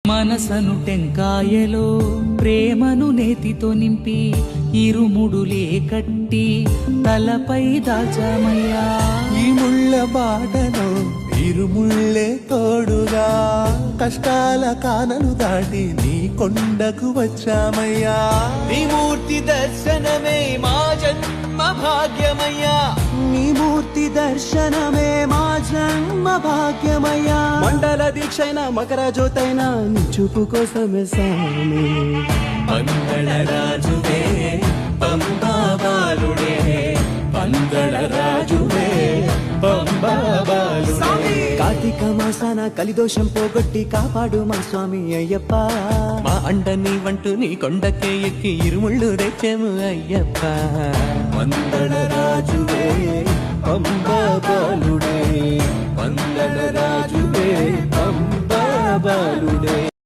మనసను టెంకాయలో ప్రేమను నేతితో నింపి ఇరుముడులే కట్టి తలపై దాచామయ్యా. ఈ ముళ్ళ బాటలో ఇరుముళ్ళే తోడుగా కష్టాల కానలు దాటి నీ కొండకు వచ్చామయ్యా. నీ మూర్తి దర్శనమే మా జన్మ భాగ్యమయ్యా. నీ మూర్తి దర్శనమే మా జన్మ భాగ్యమయ్యా. మండల దీక్షైన మకర జ్యోతైన నీ చూపు కోసమే సామి. పందళ రాజువే పంబా బాలుడే, పందళ రాజువే పంబా బాలుడే. కార్తీక మాసాన కలిదోషం పోగొట్టి కాపాడు మా స్వామి అయ్యప్ప. మా అండ నీ వంటూ నీ కొండకే ఎక్కి ఇరుముళ్ళు రెచ్చాము అయ్యప్ప. పందళ రాజువే పంబా బాలుడే, పందళ రాజువే పంబా బాలుడే.